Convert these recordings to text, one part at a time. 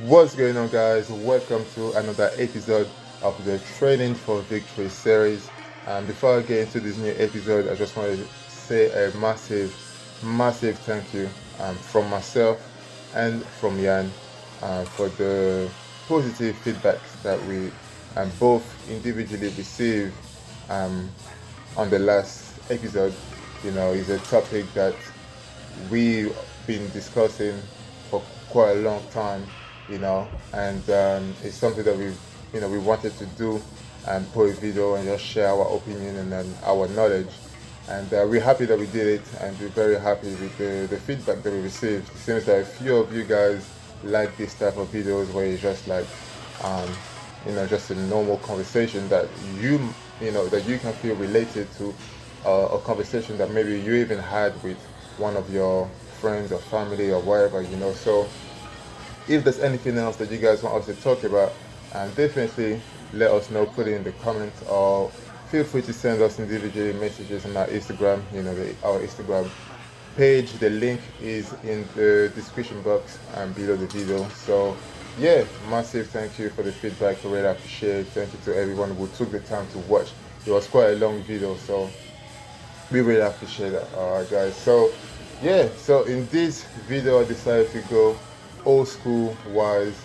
What's going on, guys? Welcome to another episode of the Training for Victory series. Before I get into this new episode, I just want to say a massive thank you from myself and from Jan for the positive feedback that we both individually received um, on the last episode. It's a topic that we've been discussing for quite a long time, and it's something that we wanted to do and put a video and just share our opinion and then our knowledge. And we're happy that we did it, and we're very happy with the feedback that we received. It seems that a few of you guys like this type of videos where it's just like, um, just a normal conversation that that you can feel related to, a conversation that maybe you even had with one of your friends or family or whatever. So if there's anything else that you guys want us to talk about, definitely let us know, put it in the comments, or feel free to send us individual messages on our Instagram, our Instagram page. The link is in the description box and below the video. So yeah, massive thank you for the feedback. I really appreciate it. Thank you to everyone who took the time to watch. It was quite a long video, so we really appreciate that. Alright, guys. So yeah, so in this video I decided to go old school wise.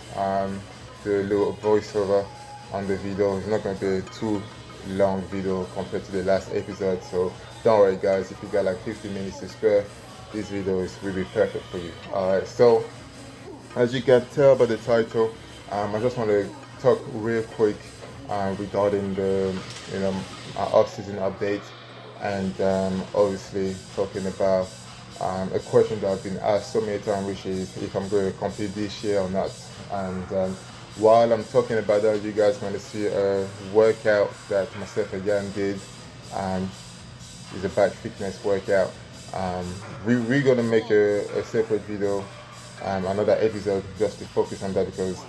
The little voiceover on the video. It's not going to be a too long video compared to the last episode, so don't worry, guys. If you got like 15 minutes to spare, this video will be perfect for you. Alright, so as you can tell by the title, I just want to talk real quick regarding the our off-season update, and obviously talking about a question that I've been asked so many times, which is if I'm going to complete this year or not. And while I'm talking about that, you guys want to see a workout that myself and Jan did. It's a back fitness workout. We're gonna make a separate video, another episode, just to focus on that, because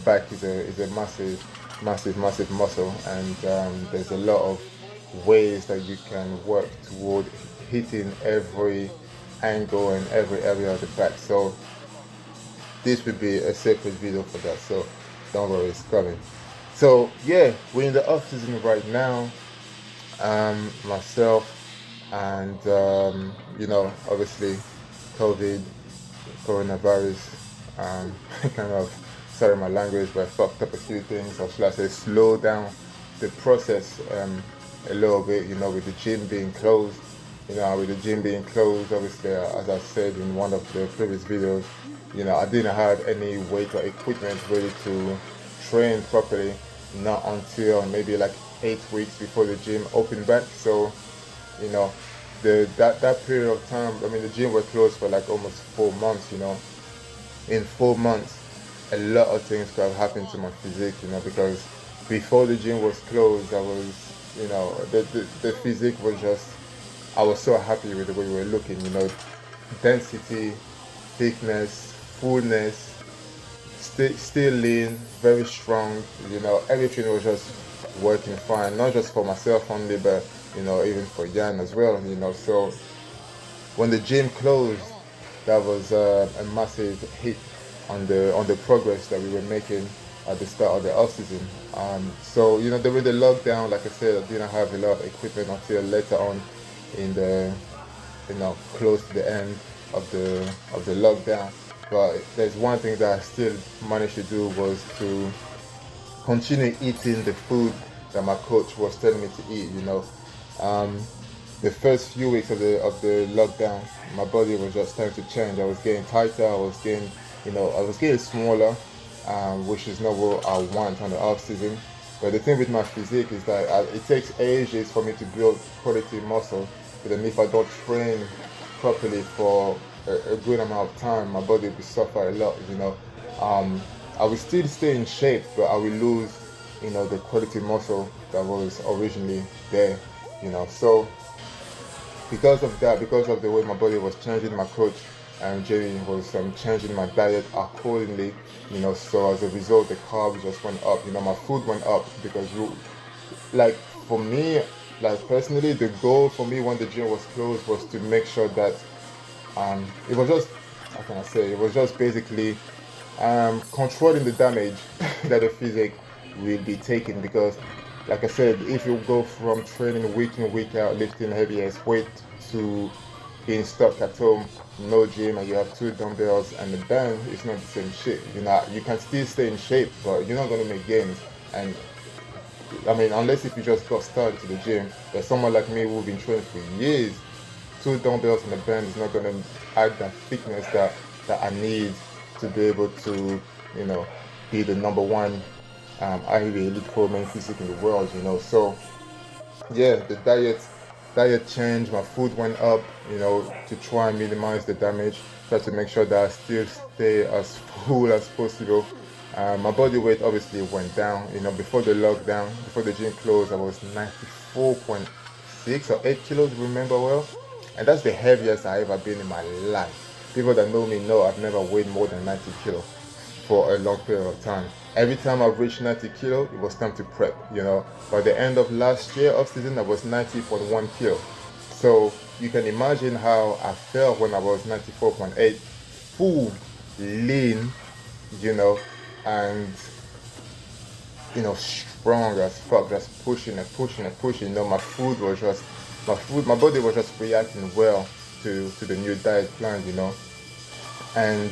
back is a massive muscle, and there's a lot of ways that you can work toward hitting every angle and every area of the back. So this would be a separate video for that, so don't worry, it's coming. So yeah, we're in the off season right now. Myself and obviously COVID, coronavirus, kind of, sorry my language, but I fucked up a few things, or should I say slow down the process a little bit, with the gym being closed. Obviously, as I said in one of the previous videos, I didn't have any weight or equipment ready to train properly, not until maybe like 8 weeks before the gym opened back. So, that period of time, I mean, the gym was closed for like almost 4 months. In 4 months, a lot of things could have happened to my physique, because before the gym was closed, I was, the physique was just, I was so happy with the way we were looking, density, thickness, fullness, still lean, very strong, everything was just working fine, not just for myself only, but, even for Jan as well, so when the gym closed, that was a massive hit on the progress that we were making at the start of the off season. So during the lockdown, like I said, I didn't have a lot of equipment until later on in the close to the end of the lockdown. But there's one thing that I still managed to do, was to continue eating the food that my coach was telling me to eat. The first few weeks of the lockdown, my body was just starting to change. I was getting tighter. I was getting smaller, which is not what I want on the off season. But the thing with my physique is that it takes ages for me to build quality muscle. But then if I don't train properly for a good amount of time, my body will suffer a lot. I will still stay in shape, but I will lose, the quality muscle that was originally there. So because of that, because of the way my body was changing, my coach Jamie was changing my diet accordingly. So as a result, the carbs just went up. My food went up, because like for me, like personally, the goal for me when the gym was closed was to make sure that it was just, how can I say, it was just basically controlling the damage that the physique will be taking, because like I said, if you go from training week in week out lifting heavy as weight to being stuck at home, no gym, and you have two dumbbells and a band, it's not the same shit. You can still stay in shape, but you're not going to make gains. And I mean, unless if you just got started to the gym, but someone like me who've been training for years, two dumbbells and a band is not going to add that thickness that I need to be able to, be the number one Ivy elite pro men physique in the world. So yeah, the diet changed. My food went up, to try and minimize the damage. Try to make sure that I still stay as full as possible. My body weight obviously went down. Before the lockdown, before the gym closed, I was 94.6 or 8 kilos, remember well, and that's the heaviest I ever been in my life. People that know me know I've never weighed more than 90 kilos for a long period of time. Every time I've reached 90 kilo, it was time to prep. By the end of last year, off season, I was 90.1 kilo. So you can imagine how I felt when I was 94.8, full, lean, and strong as fuck, just pushing and pushing and pushing. My body was just reacting well to the new diet plan, and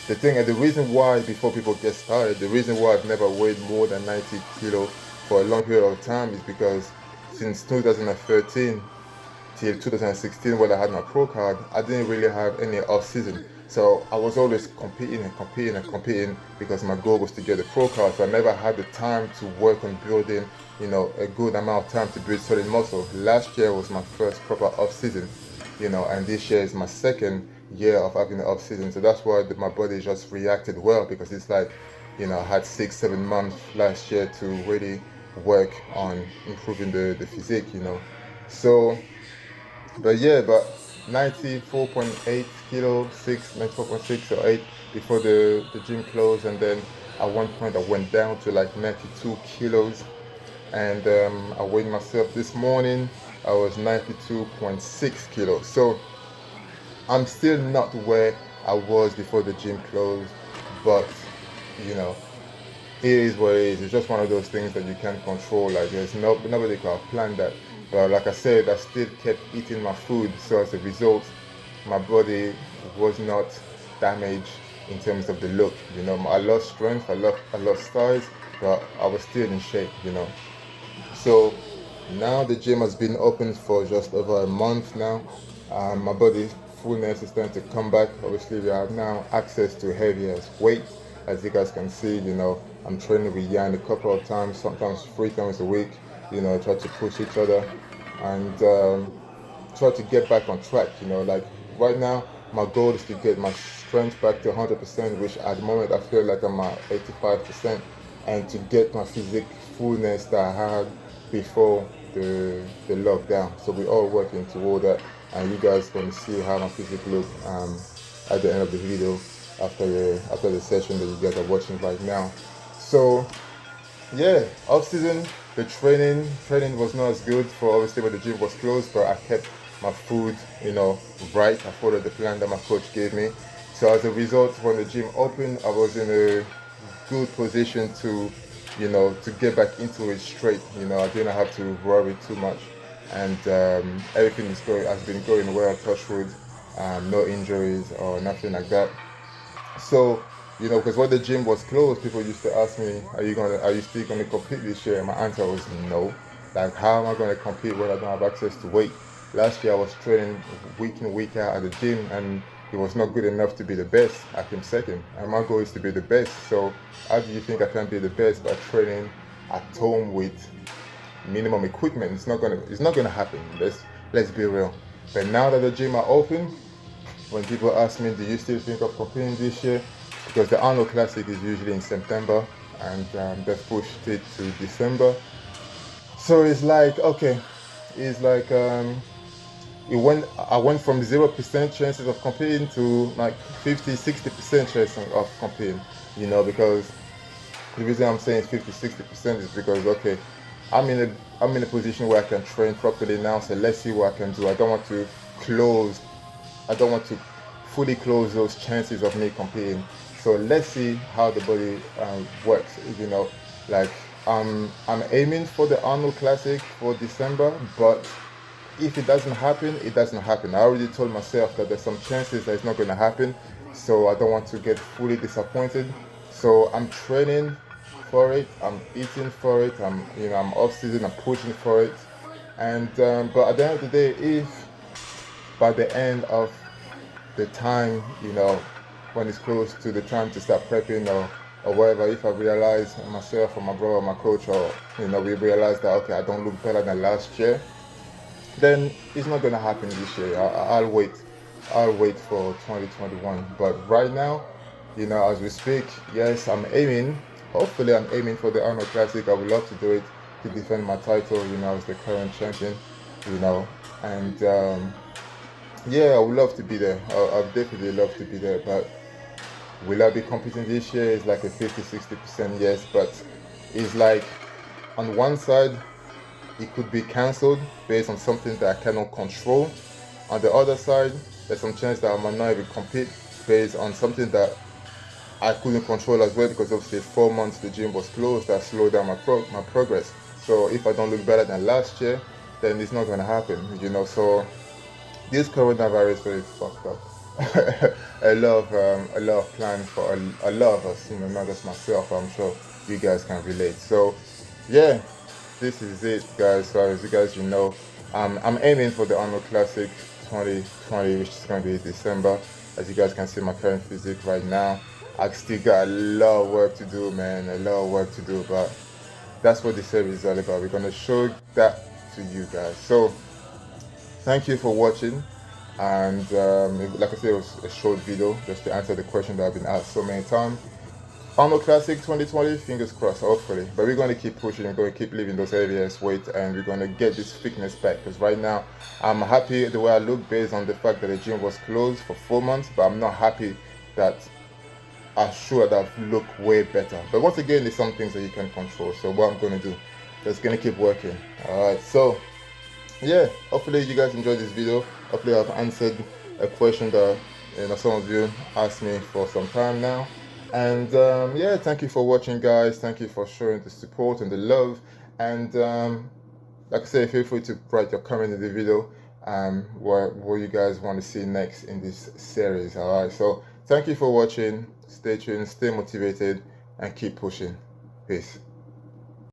the reason why, before people get started, the reason why I've never weighed more than 90 kilo for a long period of time is because since 2013 till 2016, when I had my pro card, I didn't really have any off season. So I was always competing because my goal was to get the pro card. So I never had the time to work on building, a good amount of time to build solid muscle. Last year was my first proper off season, and this year is my second year of having the off season. So that's why my body just reacted well, because it's like, I had 6-7 months last year to really work on improving the physique, So, but 94.8 kilo, 94.6 or 8 before the gym closed, and then at one point I went down to like 92 kilos, and I weighed myself this morning. I was 92.6 kilos. So I'm still not where I was before the gym closed, but it is what it is. It's just one of those things that you can't control. Like nobody could have planned that. But like I said, I still kept eating my food, so as a result, my body was not damaged in terms of the look. I lost strength, I lost size, but I was still in shape. So now the gym has been open for just over a month now. My body fullness is starting to come back. Obviously, we have now access to heavier weight. As you guys can see, I'm training with Yan a couple of times, sometimes 3 times a week. Try to push each other and try to get back on track. Like right now, my goal is to get my strength back to 100%, which at the moment I feel like I'm at 85%, and to get my physique fullness that I had before the lockdown. So we're all working toward that, and you guys can see how my physique look at the end of the video after the session that you guys are watching right now. So yeah, off season, the training was not as good for, obviously, when the gym was closed, but I kept my food right. I followed the plan that my coach gave me. So as a result, when the gym opened, I was in a good position to to get back into it straight. I didn't have to worry too much, and everything has been going well, touch wood. No injuries or nothing like that. So, because when the gym was closed, people used to ask me, are you still gonna compete this year? And my answer was no. Like, how am I gonna compete when I don't have access to weight? Last year I was training week in, week out at the gym, and it was not good enough to be the best. I came second, and my goal is to be the best. So how do you think I can be the best by training at home with minimum equipment? It's not gonna happen. Let's be real. But now that the gym are open, when people ask me, do you still think of competing this year? Because the Arnold Classic is usually in September, and they've pushed it to December. So it's like, okay, it's like I went from 0% chances of competing to like 50-60% chances of competing. Because the reason I'm saying 50-60% is because, okay, I'm in a position where I can train properly now. So let's see what I can do. I don't want to fully close those chances of me competing. So let's see how the body works. You know, like I'm aiming for the Arnold Classic for December, but if it doesn't happen, it doesn't happen. I already told myself that there's some chances that it's not going to happen, so I don't want to get fully disappointed. So I'm training for it. I'm eating for it. I'm off season. I'm pushing for it. And but at the end of the day, if by the end of the time, when it's close to the time to start prepping or whatever, if I realize myself or my brother or my coach or we realize that okay, I don't look better than last year, then it's not gonna happen this year. I'll wait. I'll wait for 2021. But right now, as we speak, yes, I'm aiming. Hopefully, I'm aiming for the Arnold Classic. I would love to do it to defend my title. As the current champion. And yeah, I would love to be there. I'd definitely love to be there. But will I be competing this year? It's like a 50-60% yes. But it's like on one side, it could be cancelled based on something that I cannot control. On the other side, there's some chance that I might not even compete based on something that I couldn't control as well, because obviously 4 months the gym was closed. That slowed down my progress. So if I don't look better than last year, then it's not going to happen. So this coronavirus really fucked up a lot of plans for a lot of us, not just myself. I'm sure you guys can relate. So yeah, this is it, guys. So as you guys I'm aiming for the Arnold Classic 2020, which is going to be December. As you guys can see my current physique right now, I've still got a lot of work to do, man. A lot of work to do, but that's what this series is all about. We're going to show that to you guys. So thank you for watching. And like I said, it was a short video just to answer the question that I've been asked so many times. Arnold Classic 2020, fingers crossed, hopefully. But we're going to keep pushing, we're going to keep leaving those areas weight, and we're going to get this fitness back. Because right now, I'm happy the way I look based on the fact that the gym was closed for 4 months, but I'm not happy that I should have looked way better. But once again, there's some things that you can control. So what I'm going to do, just going to keep working. Alright, so yeah, hopefully you guys enjoyed this video. Hopefully I've answered a question that some of you asked me for some time now. And yeah, thank you for watching, guys. Thank you for showing the support and the love. And like I say, feel free to write your comment in the video what you guys want to see next in this series. All right, so thank you for watching. Stay tuned, stay motivated, and keep pushing. Peace.